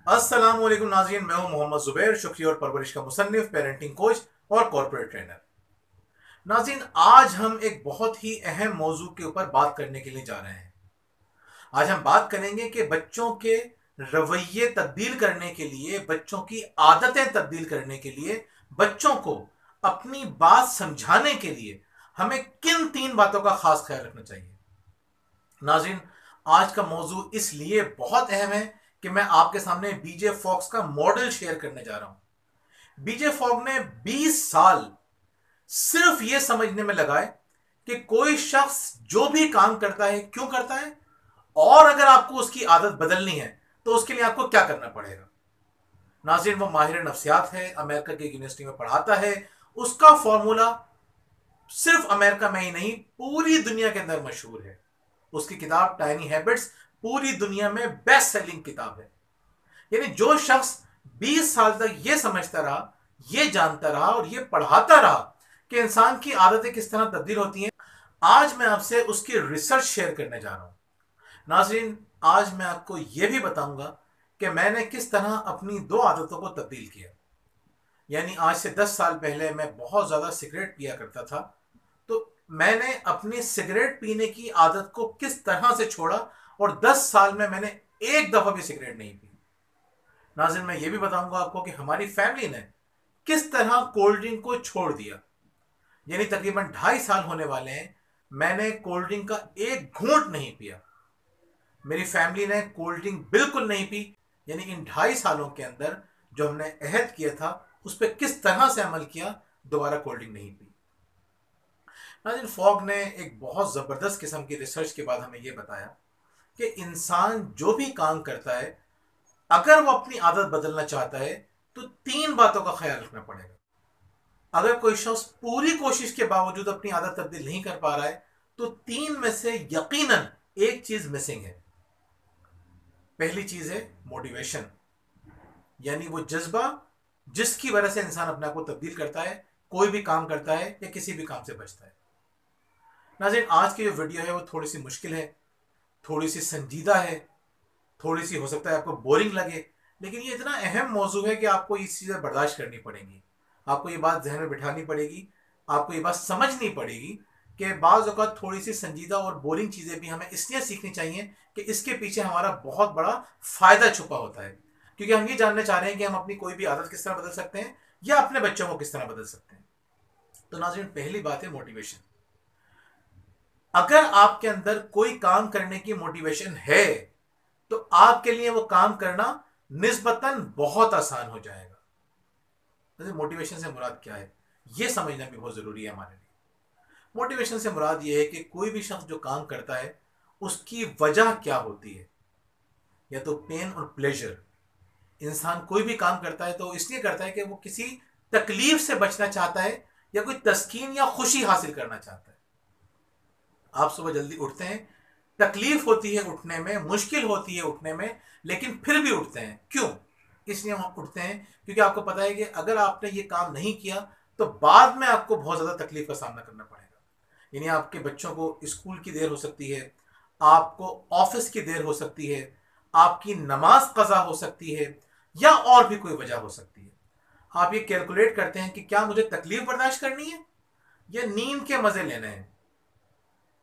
अस्सलाम वालेकुम नाज़रीन, मैं हूं मोहम्मद जुबैर, शुक्रिया और परवरिश का मुसन्निफ, पेरेंटिंग कोच और कॉर्पोरेट ट्रेनर। नाज़रीन, आज हम एक बहुत ही अहम मौजू के ऊपर बात करने के लिए जा रहे हैं। आज हम बात करेंगे कि बच्चों के रवैये तब्दील करने के लिए, बच्चों की आदतें तब्दील करने के लिए, बच्चों को अपनी बात समझाने के लिए हमें किन 3 बातों का खास ख्याल रखना चाहिए। नाज़रीन, आज का मौजू इसलिए बहुत अहम है कि मैं आपके सामने बीजे फॉक्स का मॉडल शेयर करने जा रहा हूं। बीजे फॉग ने 20 साल सिर्फ यह समझने में लगाए कि कोई शख्स जो भी काम करता है क्यों करता है, और अगर आपको उसकी आदत बदलनी है तो उसके लिए आपको क्या करना पड़ेगा। नाज़रीन, वो माहिर नफ्सियात है, अमेरिका की यूनिवर्सिटी में पढ़ाता है। उसका फॉर्मूला सिर्फ अमेरिका में ही नहीं, पूरी दुनिया के अंदर मशहूर है। उसकी किताब टाइनी हैबिट्स पूरी दुनिया में बेस्ट सेलिंग किताब है। यानी जो शख्स 20 साल तक यह समझता रहा, यह जानता रहा और यह पढ़ाता रहा कि इंसान की आदतें किस तरह तब्दील होती हैं, आज मैं आपसे उसकी रिसर्च शेयर करने जा रहा हूं। नाजरीन, आज मैं आपको यह भी बताऊंगा कि मैंने किस तरह अपनी 2 आदतों को तब्दील किया। यानी आज से 10 साल पहले मैं बहुत ज़्यादा सिगरेट पिया करता था, तो मैंने अपनी सिगरेट पीने की आदत को किस तरह से छोड़ा, और 10 साल में मैंने एक दफ़ा भी सिगरेट नहीं पी। नाज़रीन, मैं ये भी बताऊंगा आपको कि हमारी फैमिली ने किस तरह कोल्ड ड्रिंक को छोड़ दिया। यानी तकरीबन 2.5 साल होने वाले हैं, मैंने कोल्ड ड्रिंक का एक घूंट नहीं पिया। मेरी फैमिली ने कोल्ड ड्रिंक बिल्कुल नहीं पी। यानी इन 2.5 सालों के अंदर जो हमने अहद किया था उस पर किस तरह से अमल किया, दोबारा कोल्ड ड्रिंक नहीं पी। नाज़रीन, फॉग ने एक बहुत ज़बरदस्त किस्म की रिसर्च के बाद हमें यह बताया कि इंसान जो भी काम करता है, अगर वो अपनी आदत बदलना चाहता है तो 3 बातों का ख्याल रखना पड़ेगा। अगर कोई शख्स पूरी कोशिश के बावजूद अपनी आदत तब्दील नहीं कर पा रहा है तो 3 में से यकीनन एक चीज मिसिंग है। पहली चीज है मोटिवेशन, यानी वो जज्बा जिसकी वजह से इंसान अपने आप को तब्दील करता है, कोई भी काम करता है या किसी भी काम से बचता है। नाज़रीन, आज की जो वीडियो है वो थोड़ी सी मुश्किल है, थोड़ी सी संजीदा है, थोड़ी सी हो सकता है आपको बोरिंग लगे, लेकिन ये इतना अहम मौजू है कि आपको ये चीज़ें बर्दाश्त करनी पड़ेंगी। आपको ये बात जहन में बिठानी पड़ेगी, आपको ये बात समझनी पड़ेगी कि बाज़ औक़ात थोड़ी सी संजीदा और बोरिंग चीज़ें भी हमें इसलिए सीखनी चाहिए कि इसके पीछे हमारा बहुत बड़ा फ़ायदा छुपा होता है। क्योंकि हम ये जानना चाह रहे हैं कि हम अपनी कोई भी आदत किस तरह बदल सकते हैं या अपने बच्चों को किस तरह बदल सकते हैं। तो नाज़रीन, पहली बात है मोटिवेशन। अगर आपके अंदर कोई काम करने की मोटिवेशन है तो आपके लिए वो काम करना निस्बतन बहुत आसान हो जाएगा। जैसे मोटिवेशन से मुराद क्या है, ये समझना भी बहुत जरूरी है हमारे लिए। मोटिवेशन से मुराद ये है कि कोई भी शख्स जो काम करता है उसकी वजह क्या होती है। या तो पेन और प्लेजर। इंसान कोई भी काम करता है तो इसलिए करता है कि वो किसी तकलीफ से बचना चाहता है या कोई तस्कीन या खुशी हासिल करना चाहता है। आप सुबह जल्दी उठते हैं, तकलीफ होती है उठने में, मुश्किल होती है उठने में, लेकिन फिर भी उठते हैं। क्यों? इसलिए हम उठते हैं क्योंकि आपको पता है कि अगर आपने ये काम नहीं किया तो बाद में आपको बहुत ज़्यादा तकलीफ का सामना करना पड़ेगा। यानी आपके बच्चों को स्कूल की देर हो सकती है, आपको ऑफिस की देर हो सकती है, आपकी नमाज कज़ा हो सकती है, या और भी कोई वजह हो सकती है। आप ये कैलकुलेट करते हैं कि क्या मुझे तकलीफ बर्दाश्त करनी है या नींद के मज़े लेने हैं।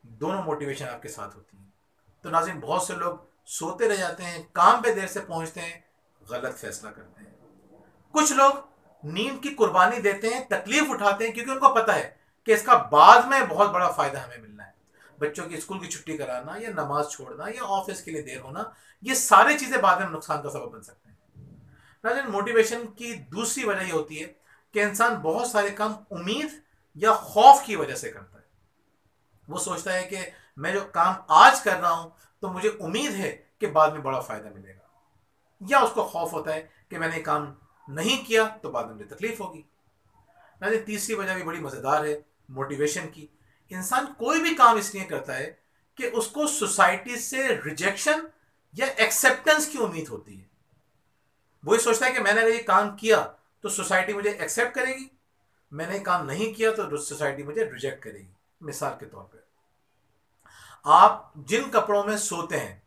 दोनों मोटिवेशन आपके साथ होती है। तो नाज़रीन, बहुत से लोग सोते रह जाते हैं, काम पे देर से पहुंचते हैं, गलत फैसला करते हैं। कुछ लोग नींद की कुर्बानी देते हैं, तकलीफ उठाते हैं, क्योंकि उनको पता है कि इसका बाद में बहुत बड़ा फायदा हमें मिलना है। बच्चों की स्कूल की छुट्टी कराना या नमाज छोड़ना या ऑफिस के लिए देर होना, ये सारी चीजें बाद में नुकसान का सबब बन सकते हैं। नाज़रीन, मोटिवेशन की दूसरी वजह यह होती है कि इंसान बहुत सारे काम उम्मीद या खौफ की वजह से करता है। वो सोचता है कि मैं जो काम आज कर रहा हूं तो मुझे उम्मीद है कि बाद में बड़ा फायदा मिलेगा, या उसको खौफ होता है कि मैंने काम नहीं किया तो बाद में मुझे तकलीफ होगी। नाज़रीन, तीसरी वजह भी बड़ी मज़ेदार है मोटिवेशन की। इंसान कोई भी काम इसलिए करता है कि उसको सोसाइटी से रिजेक्शन या एक्सेप्टेंस की उम्मीद होती है। वो ये सोचता है कि मैंने अगर ये काम किया तो सोसाइटी मुझे एक्सेप्ट करेगी, मैंने काम नहीं किया तो सोसाइटी मुझे रिजेक्ट करेगी। मिसाल के तौर पर, आप जिन कपड़ों में सोते हैं,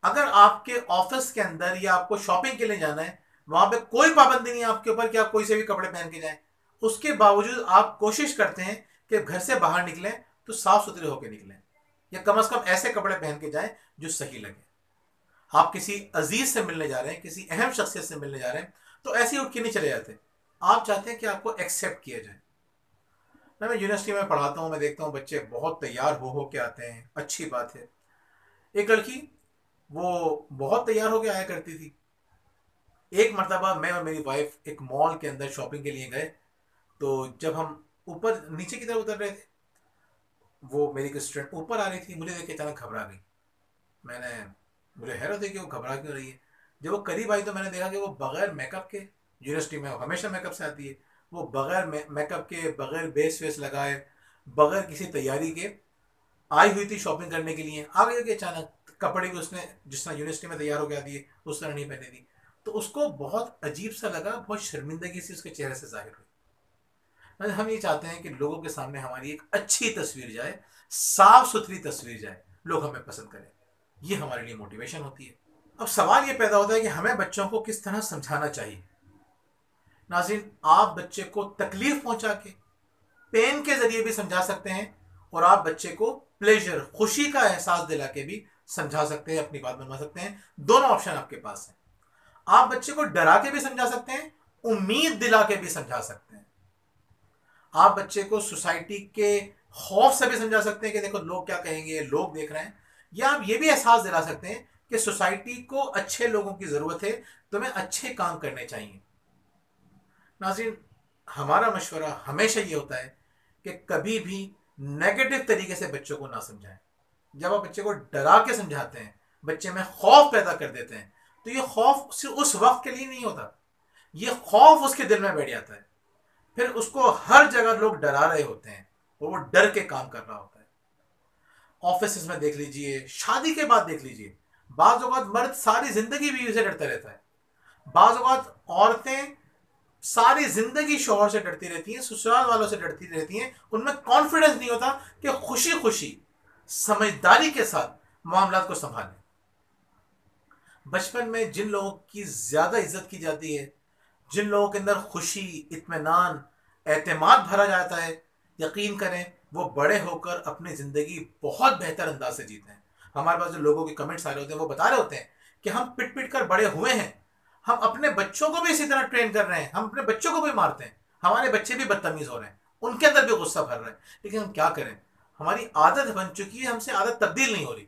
अगर आपके ऑफिस के अंदर या आपको शॉपिंग के लिए जाना है, वहां पे कोई पाबंदी नहीं है आपके ऊपर कि आप कोई से भी कपड़े पहन के जाएं, उसके बावजूद आप कोशिश करते हैं कि घर से बाहर निकलें तो साफ सुथरे होकर निकलें, या कम से कम ऐसे कपड़े पहन के जाएं जो सही लगे। आप किसी अजीज से मिलने जा रहे हैं, किसी अहम शख्सियत से मिलने जा रहे हैं, तो ऐसे ही उठ के नहीं चले जाते। आप चाहते हैं कि आपको एक्सेप्ट किया जाए ना। मैं यूनिवर्सिटी में पढ़ाता हूँ, मैं देखता हूँ बच्चे बहुत तैयार हो के आते हैं, अच्छी बात है। एक लड़की वो बहुत तैयार होके आया करती थी। एक मर्तबा मैं और मेरी वाइफ एक मॉल के अंदर शॉपिंग के लिए गए, तो जब हम ऊपर नीचे की तरफ उतर रहे थे, वो मेरी एक स्टूडेंट ऊपर आ रही थी, मुझे देख के अचानक घबरा गई। मैंने मुझे हैरत है कि वो घबरा क्यों रही है। जब वो करीब आई तो मैंने देखा कि वो बगैर मेकअप के, यूनिवर्सिटी में हमेशा मेकअप से आती है, वो बगैर मेकअप के, बगैर बेस वेस लगाए, बगैर किसी तैयारी के आई हुई थी शॉपिंग करने के लिए। आ गई कि अचानक कपड़े भी उसने जिस तरह यूनिवर्सिटी में तैयार होकर आती है उस तरह नहीं पहने थी। तो उसको बहुत अजीब सा लगा, बहुत शर्मिंदगी सी उसके चेहरे से जाहिर हुई। हम ये चाहते हैं कि लोगों के सामने हमारी एक अच्छी तस्वीर जाए, साफ सुथरी तस्वीर जाए, लोग हमें पसंद करें। ये हमारे लिए मोटिवेशन होती है। अब सवाल ये पैदा होता है कि हमें बच्चों को किस तरह समझाना चाहिए। नाज़रीन, आप बच्चे को तकलीफ पहुंचा के, पेन के जरिए भी समझा सकते हैं, और आप बच्चे को प्लेजर, खुशी का एहसास दिला के भी समझा सकते हैं, अपनी बात मनवा सकते हैं। दोनों ऑप्शन आपके पास हैं। आप बच्चे को डरा के भी समझा सकते हैं, उम्मीद दिला के भी समझा सकते हैं। आप बच्चे को सोसाइटी के खौफ से भी समझा सकते हैं कि देखो लोग क्या कहेंगे, लोग देख रहे हैं। या आप ये भी एहसास दिला सकते हैं कि सोसाइटी को अच्छे लोगों की जरूरत है, तुम्हें अच्छे काम करने चाहिए। नाज़रीन, हमारा मशवरा हमेशा ये होता है कि कभी भी नेगेटिव तरीके से बच्चों को ना समझाएं। जब आप बच्चे को डरा के समझाते हैं, बच्चे में खौफ पैदा कर देते हैं, तो ये खौफ सिर्फ उस वक्त के लिए नहीं होता, ये खौफ उसके दिल में बैठ जाता है। फिर उसको हर जगह लोग डरा रहे होते हैं और वो डर के काम कर रहा होता है। ऑफिस में देख लीजिए, शादी के बाद देख लीजिए, बाज़ औक़ात मर्द सारी जिंदगी बीवी से डरता रहता है, बाज़ औक़ात औरतें सारी जिंदगी शौहर से डरती रहती हैं, ससुराल वालों से डरती रहती हैं। उनमें कॉन्फिडेंस नहीं होता कि खुशी खुशी समझदारी के साथ मामला को संभालें। बचपन में जिन लोगों की ज्यादा इज्जत की जाती है, जिन लोगों के अंदर खुशी, इत्मीनान, एतमाद भरा जाता है, यकीन करें वो बड़े होकर अपनी ज़िंदगी बहुत बेहतर अंदाज से जीते हैं। हमारे पास जो लोगों के कमेंट्स आ रहे होते हैं वो बता रहे होते हैं कि हम पिट पिट कर बड़े हुए हैं, हम अपने बच्चों को भी इसी तरह ट्रेन कर रहे हैं, हम अपने बच्चों को भी मारते हैं, हमारे बच्चे भी बदतमीज हो रहे हैं, उनके अंदर भी गुस्सा भर रहा है, लेकिन हम क्या करें, हमारी आदत बन चुकी है, हमसे आदत तब्दील नहीं हो रही।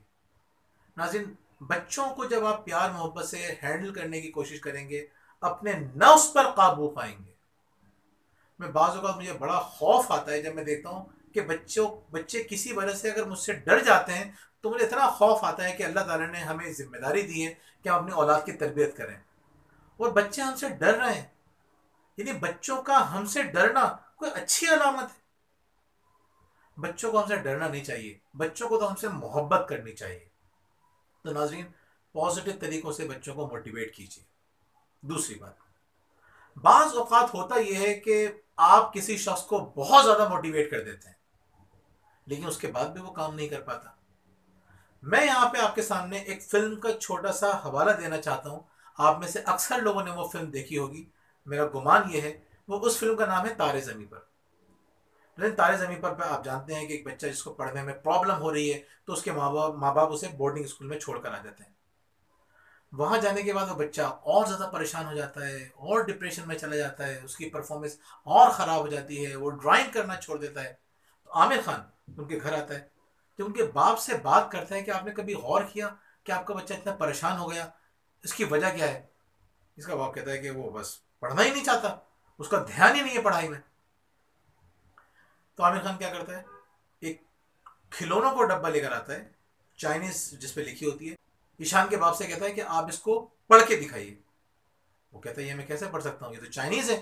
नाज़रीन, बच्चों को जब आप प्यार मोहब्बत से हैंडल करने की कोशिश करेंगे, अपने नफ्स पर काबू पाएंगे। मैं बाज़ औक़ात मुझे बड़ा खौफ आता है जब मैं देखता हूँ कि बच्चे किसी वजह से अगर मुझसे डर जाते हैं, तो मुझे इतना खौफ आता है कि अल्लाह ताला ने हमें जिम्मेदारी दी है कि हम अपनी औलाद की तरबियत करें, और बच्चे हमसे डर रहे हैं। यानी बच्चों का हमसे डरना कोई अच्छी अलामत है? बच्चों को हमसे डरना नहीं चाहिए, बच्चों को तो हमसे मोहब्बत करनी चाहिए। तो नाजरीन, पॉजिटिव तरीकों से बच्चों को मोटिवेट कीजिए। दूसरी बात, बाज औकात होता यह है कि आप किसी शख्स को बहुत ज्यादा मोटिवेट कर देते हैं, लेकिन उसके बाद भी वो काम नहीं कर पाता। मैं यहां पे आपके सामने एक फिल्म का छोटा सा हवाला देना चाहता हूं। आप में से अक्सर लोगों ने वो फिल्म देखी होगी, मेरा गुमान ये है। वो उस फिल्म का नाम है तारे ज़मीं पर। लेकिन तारे ज़मीं पर आप जानते हैं कि एक बच्चा जिसको पढ़ने में प्रॉब्लम हो रही है, तो उसके माँ बाप उसे बोर्डिंग स्कूल में छोड़ कर आ जाते हैं। वहां जाने के बाद वो बच्चा और ज़्यादा परेशान हो जाता है और डिप्रेशन में चला जाता है, उसकी परफॉर्मेंस और ख़राब हो जाती है, वो ड्राइंग करना छोड़ देता है। तो आमिर खान उनके घर आता है, जो उनके बाप से बात करते हैं कि आपने कभी गौर किया कि आपका बच्चा इतना परेशान हो गया, इसकी वजह क्या है? इसका बाप कहता है कि वो बस पढ़ना ही नहीं चाहता, उसका ध्यान ही नहीं है पढ़ाई में। तो आमिर खान क्या करता है, एक खिलौनों को डब्बा लेकर आता है, चाइनीज जिसपे लिखी होती है। ईशान के बाप से कहता है कि आप इसको पढ़ के दिखाइए। वो कहता है ये मैं कैसे पढ़ सकता हूँ, ये तो चाइनीज है।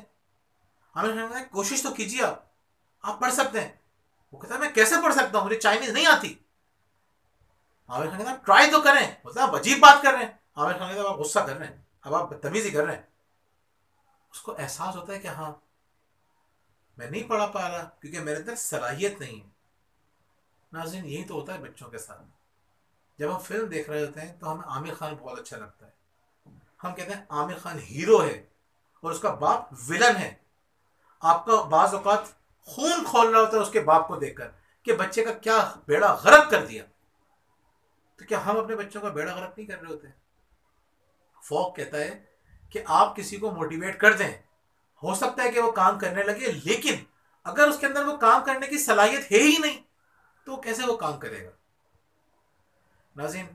आमिर खान कहता है कोशिश तो कीजिए, आप पढ़ सकते हैं। वो कहता है मैं कैसे पढ़ सकता हूँ, मुझे चाइनीज नहीं आती। आमिर खान कहता है ट्राई तो करें। बोलता आप अजीब बात कर रहे हैं। आमिर खान कहता है आप गुस्सा कर रहे हैं, अब आप बदतमीजी कर रहे हैं। उसको एहसास होता है कि हाँ, मैं नहीं पढ़ा पा रहा क्योंकि मेरे अंदर सलाहियत नहीं है। नाज़रीन, यही तो होता है बच्चों के साथ। जब हम फिल्म देख रहे होते हैं तो हमें आमिर खान बहुत अच्छा लगता है। हम कहते हैं आमिर खान हीरो है और उसका बाप विलन है। आपका बाज औकात खून खोल रहा होता है उसके बाप को देखकर कि बच्चे का क्या बेड़ा गर्क कर दिया। तो क्या हम अपने बच्चों का बेड़ा गर्क नहीं कर रहे होते? फॉक कहता है कि आप किसी को मोटिवेट कर दें, हो सकता है कि वो काम करने लगे, लेकिन अगर उसके अंदर वो काम करने की सलाहियत है ही नहीं तो कैसे वो काम करेगा? नाज़रीन,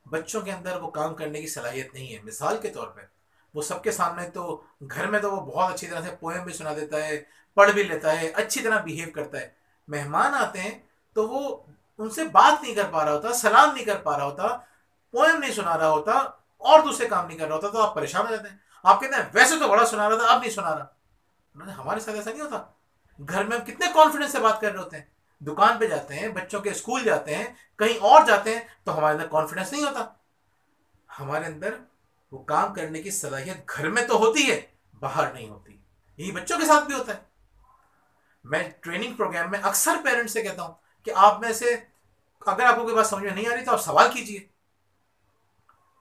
बच्चों के अंदर वो काम करने की सलाहियत नहीं है। मिसाल के तौर पे वो सबके सामने तो घर में तो वो बहुत अच्छी तरह से पोएम भी सुना देता है, पढ़ भी लेता है, अच्छी तरह बिहेव करता है। मेहमान आते हैं तो वो उनसे बात नहीं कर पा रहा होता, सलाम नहीं कर पा रहा होता, पोएम नहीं सुना रहा होता और दूसरे काम नहीं कर रहा होता, तो आप परेशान हो जाते हैं। आप कहते हैं वैसे तो बड़ा सुना रहा था, अब नहीं सुना रहा। हमारे साथ ऐसा नहीं होता। घर में हम कितने कॉन्फिडेंस से बात कर रहे होते हैं, दुकान पे जाते हैं, बच्चों के स्कूल जाते हैं, कहीं और जाते हैं, तो हमारे अंदर कॉन्फिडेंस नहीं होता। हमारे अंदर वो काम करने की सलाहियत घर में तो होती है, बाहर नहीं होती। यही बच्चों के साथ भी होता है। मैं ट्रेनिंग प्रोग्राम में अक्सर पेरेंट्स से कहता हूं कि आप में से अगर आपको कोई बात समझ में नहीं आ रही तो आप सवाल कीजिए।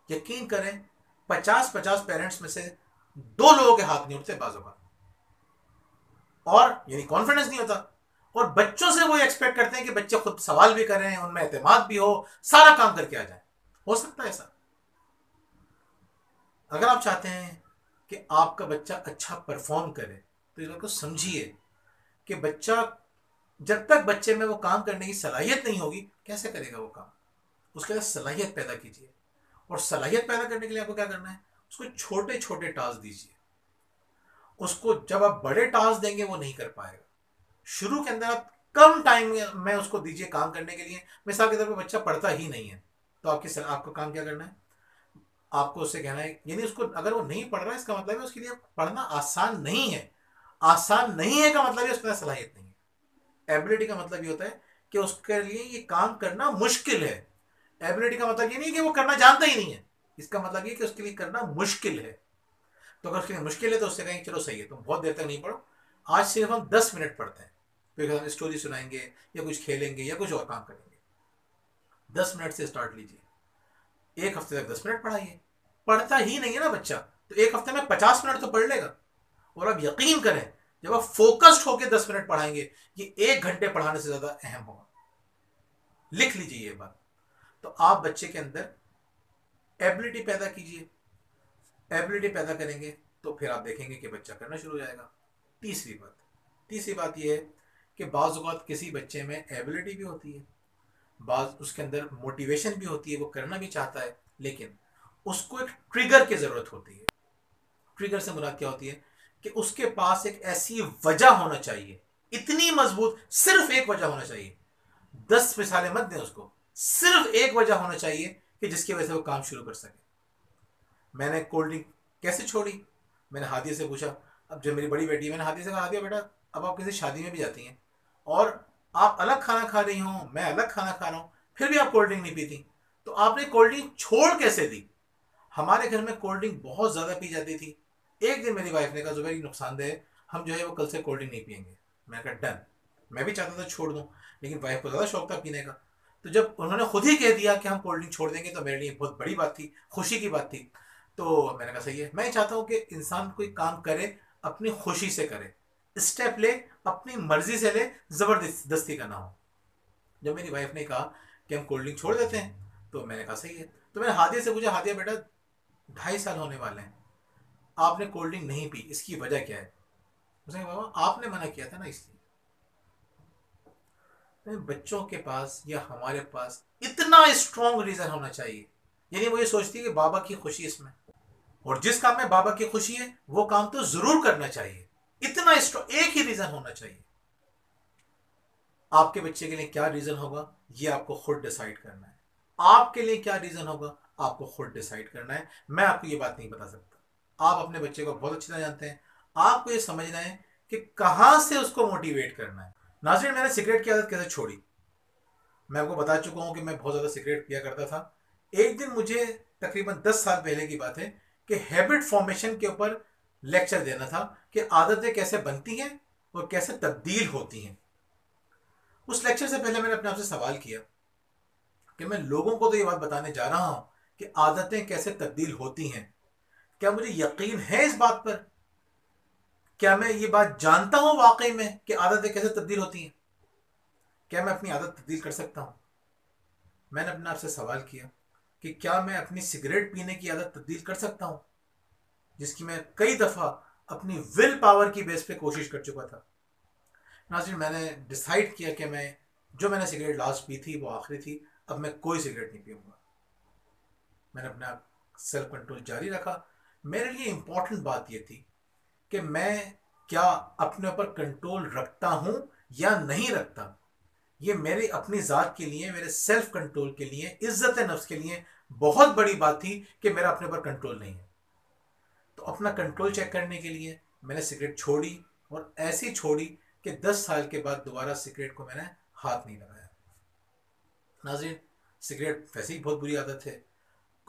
यकीन करें, 50-50 पेरेंट्स में से 2 लोगों के हाथ नहीं उठते बाजू का, और यानी कॉन्फिडेंस नहीं होता। और बच्चों से वो एक्सपेक्ट करते हैं कि बच्चे खुद सवाल भी करें, उनमें एतमाद भी हो, सारा काम करके आ जाए। हो सकता है ऐसा? अगर आप चाहते हैं कि आपका बच्चा अच्छा परफॉर्म करे तो इस बात को समझिए कि बच्चा, जब तक बच्चे में वो काम करने की सलाहियत नहीं होगी, कैसे करेगा वो काम? उसके लिए सलाहियत पैदा कीजिए। और सलाहियत पैदा करने के लिए आपको क्या करना है? उसको छोटे छोटे टास्क दीजिए। उसको जब आप बड़े टास्क देंगे वो नहीं कर पाएगा। शुरू के अंदर आप कम टाइम में उसको दीजिए काम करने के लिए। मिसाल के तौर पर बच्चा पढ़ता ही नहीं है, तो आपको काम क्या करना है? आपको उससे कहना है, यानी उसको, अगर वो नहीं पढ़ रहा है इसका मतलब है उसके लिए पढ़ना आसान नहीं है। आसान नहीं है का मतलब है उसके पास सलाहियत नहीं है। एबिलिटी का मतलब ये होता है कि उसके लिए ये काम करना मुश्किल है। एबिलिटी का मतलब ये नहीं कि वो करना जानता ही नहीं है, इसका मतलब ये कि उसके लिए करना मुश्किल है। तो अगर उसके लिए मुश्किल है तो उससे कहेंगे चलो सही है, तुम बहुत देर तक नहीं पढ़ो, आज सिर्फ हम 10 मिनट पढ़ते हैं, फिर हम स्टोरी सुनाएंगे या कुछ खेलेंगे या कुछ और काम करेंगे। 10 मिनट से स्टार्ट लीजिए, एक हफ्ते तक 10 मिनट पढ़ाइए। पढ़ता ही नहीं है ना बच्चा, तो एक हफ्ते में 50 मिनट तो पढ़ लेगा। और आप यकीन करें, जब आप फोकस्ड होकर 10 मिनट पढ़ाएंगे, ये 1 घंटे पढ़ाने से ज्यादा अहम होगा। लिख लीजिए ये बात। तो आप बच्चे के अंदर एबिलिटी पैदा कीजिए। एबिलिटी पैदा करेंगे तो फिर आप देखेंगे कि बच्चा करना शुरू हो जाएगा। तीसरी बात यह है कि बाज़ औक़ात किसी बच्चे में एबिलिटी भी होती है, बाज़ उसके अंदर मोटिवेशन भी होती है, वो करना भी चाहता है, लेकिन उसको एक ट्रिगर की ज़रूरत होती है। ट्रिगर से मुराद क्या होती है? कि उसके पास एक ऐसी वजह होना चाहिए, इतनी मजबूत, सिर्फ एक वजह होना चाहिए। 10 मिसालें मत दें उसको, सिर्फ एक वजह होना चाहिए कि जिसकी वजह से वो काम शुरू कर सके। मैंने कोल्ड ड्रिंक कैसे छोड़ी? मैंने हादिया से पूछा। अब जब मेरी बड़ी बेटी है, मैंने हादिया से कहा, हादिया बेटा, अब आप किसी शादी में भी जाती हैं और आप अलग खाना खा रही हो, मैं अलग खाना खा रहा हूँ, फिर भी आप कोल्ड ड्रिंक नहीं पीती, तो आपने कोल्ड ड्रिंक छोड़ कैसे दी? हमारे घर में कोल्ड ड्रिंक बहुत ज़्यादा पी जाती थी। एक दिन मेरी वाइफ ने कहा, जुबैर नुकसानदेह है, हम जो है वो कल से कोल्ड ड्रिंक नहीं पियेंगे। मैंने कहा डन। मैं भी चाहता था छोड़ दूँ, लेकिन वाइफ को ज़्यादा शौक था पीने का। तो जब उन्होंने खुद ही कह दिया कि हम कोल्ड ड्रिंक छोड़ देंगे, तो मेरे लिए बहुत बड़ी बात थी, खुशी की बात थी। तो मैंने कहा सही है। मैं चाहता हूँ कि इंसान कोई काम करे अपनी खुशी से करे, स्टेप ले अपनी मर्जी से ले, ज़बरदस्ती का ना हो। जब मेरी वाइफ ने कहा कि हम कोल्ड ड्रिंक छोड़ देते हैं, तो मैंने कहा सही है। तो मैंने हादिया से पूछा, हादिया बेटा 2.5 साल होने वाले हैं, आपने कोल्ड ड्रिंक नहीं पी, इसकी वजह क्या है? उसने कहा बाबा आपने मना किया था ना, इसलिए। बच्चों के पास या हमारे पास इतना स्ट्रॉन्ग रीजन होना चाहिए, यानी वो ये सोचती है कि बाबा की खुशी इसमें, और जिस काम में बाबा की खुशी है वो काम तो जरूर करना चाहिए। इतना स्ट्रॉन्ग एक ही रीजन होना चाहिए। आपके बच्चे के लिए क्या रीजन होगा ये आपको खुद डिसाइड करना है। आपके लिए क्या रीजन होगा आपको खुद डिसाइड करना है। मैं आपको ये बात नहीं बता सकता। आप अपने बच्चे को बहुत अच्छी तरह जानते हैं। आपको ये समझना है कि कहां से उसको मोटिवेट करना है। नाज़रीन, मैंने सिगरेट की आदत कैसे छोड़ी? मैं आपको बता चुका हूं कि मैं बहुत ज़्यादा सिगरेट पिया करता था। एक दिन मुझे, तकरीबन 10 साल पहले की बात है, कि हैबिट फॉर्मेशन के ऊपर लेक्चर देना था कि आदतें कैसे बनती हैं और कैसे तब्दील होती हैं। उस लेक्चर से पहले मैंने अपने आप से सवाल किया कि मैं लोगों को तो ये बात बताने जा रहा हूं कि आदतें कैसे तब्दील होती हैं। क्या मुझे यकीन है इस बात पर? क्या मैं ये बात जानता हूं वाकई में कि आदतें कैसे तब्दील होती हैं? क्या मैं अपनी आदत तब्दील कर सकता हूं? मैंने अपने आप से सवाल किया कि क्या मैं अपनी सिगरेट पीने की आदत तब्दील कर सकता हूं, जिसकी मैं कई दफा अपनी विल पावर की बेस पे कोशिश कर चुका था। नाज़रीन, मैंने डिसाइड किया कि मैंने सिगरेट लास्ट पी थी वो आखिरी थी। अब मैं कोई सिगरेट नहीं पीऊंगा। मैंने अपना सेल्फ कंट्रोल जारी रखा। मेरे लिए इंपॉर्टेंट बात यह थी कि मैं क्या अपने ऊपर कंट्रोल रखता हूं या नहीं रखता। ये मेरी अपनी ज़ात के लिए, मेरे सेल्फ कंट्रोल के लिए, इज्जत नफ्स के लिए बहुत बड़ी बात थी कि मेरा अपने ऊपर कंट्रोल नहीं है। तो अपना कंट्रोल चेक करने के लिए मैंने सिगरेट छोड़ी, और ऐसी छोड़ी कि 10 साल के बाद दोबारा सिगरेट को मैंने हाथ नहीं लगाया। नाज़रीन, सिगरेट वैसे ही बहुत बुरी आदत है।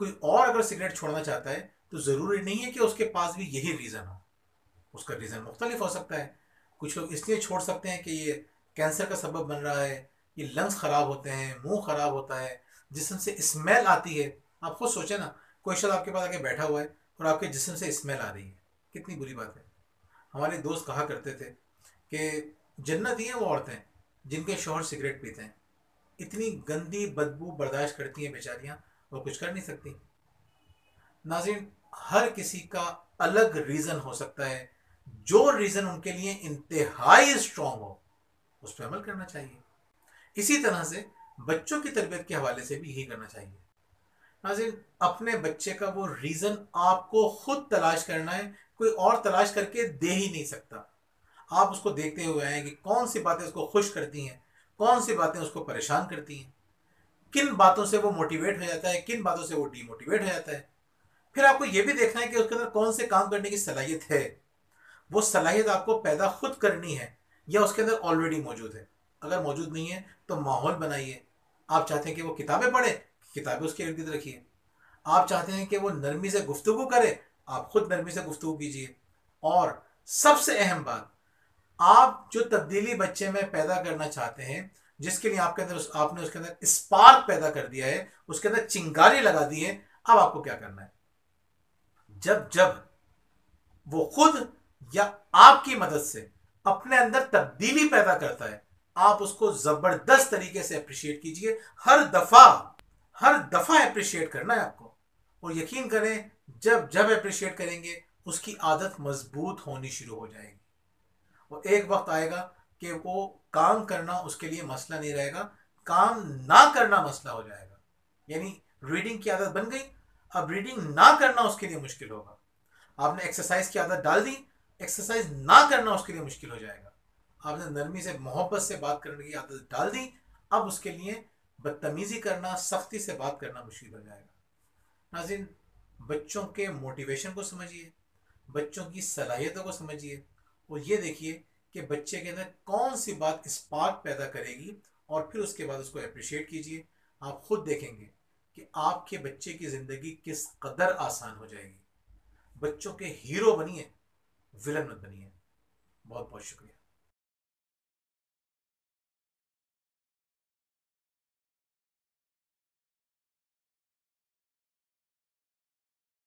कोई और अगर सिगरेट छोड़ना चाहता है तो ज़रूरी नहीं है कि उसके पास भी यही रीज़न हो। उसका रीज़न मुख्तलिफ हो सकता है। कुछ लोग इसलिए छोड़ सकते हैं कि ये कैंसर का सबब बन रहा है, ये लंग्स ख़राब होते हैं, मुंह ख़राब होता है, जिस्म से स्मेल आती है। आप खुद सोचें ना, कोई शख्स आपके पास आके बैठा हुआ है और आपके जिस्म से स्मेल आ रही है, कितनी बुरी बात है। हमारे दोस्त कहा करते थे कि जन्नत ही हैं वो औरतें जिनके शौहर सिगरेट पीते हैं। इतनी गंदी बदबू बर्दाश्त करती हैं बेचारियां, वो कुछ कर नहीं सकती। नाज़रीन, हर किसी का अलग रीज़न हो सकता है। जो रीज़न उनके लिए इंतहाई स्ट्रांग हो उस पर अमल करना चाहिए। इसी तरह से बच्चों की तरबियत के हवाले से भी यही करना चाहिए। नाज़रीन, अपने बच्चे का वो रीज़न आपको खुद तलाश करना है, कोई और तलाश करके दे ही नहीं सकता। आप उसको देखते हुए आए कि कौन सी बातें उसको खुश करती हैं, कौन सी बातें उसको परेशान करती हैं, किन बातों से वो मोटिवेट हो जाता है, किन बातों से वो डीमोटिवेट हो जाता है। फिर आपको ये भी देखना है कि उसके अंदर कौन से काम करने की सलाहियत है। वो सलाहियत आपको पैदा खुद करनी है या उसके अंदर ऑलरेडी मौजूद है। अगर मौजूद नहीं है तो माहौल बनाइए। आप चाहते हैं कि वो किताबें पढ़े, किताबें उसके इर्द गिर्द रखिए। आप चाहते हैं कि वो नरमी से गुफ्तगू करे, आप खुद नरमी से गुफ्तगू कीजिए। और सबसे अहम बात, आप जो तब्दीली बच्चे में पैदा करना चाहते हैं, जिसके लिए आपने उसके अंदर स्पार्क पैदा कर दिया है, उसके अंदर चिंगारी लगा दी है, अब आपको क्या करना है? जब जब वो खुद या आपकी मदद से अपने अंदर तब्दीली पैदा करता है, आप उसको जबरदस्त तरीके से अप्रिशिएट कीजिए। हर दफा अप्रिशिएट करना है आपको। और यकीन करें, जब जब अप्रिशिएट करेंगे उसकी आदत मजबूत होनी शुरू हो जाएगी। और एक वक्त आएगा कि वो काम करना उसके लिए मसला नहीं रहेगा, काम ना करना मसला हो जाएगा। यानी रीडिंग की आदत बन गई, अब रीडिंग ना करना उसके लिए मुश्किल होगा। आपने एक्सरसाइज की आदत डाल दी, एक्सरसाइज ना करना उसके लिए मुश्किल हो जाएगा। आपने नरमी से मोहब्बत से बात करने की आदत डाल दी, अब उसके लिए बदतमीजी करना, सख्ती से बात करना मुश्किल हो जाएगा। नाज़रीन, बच्चों के मोटिवेशन को समझिए, बच्चों की सलाहियतों को समझिए, और ये देखिए कि बच्चे के अंदर कौन सी बात स्पार्क पैदा करेगी, और फिर उसके बाद उसको अप्रिशिएट कीजिए। आप खुद देखेंगे कि आपके बच्चे की ज़िंदगी किस कदर आसान हो जाएगी। बच्चों के हीरो बनिए, विलन मत बनिए। बहुत बहुत शुक्रिया।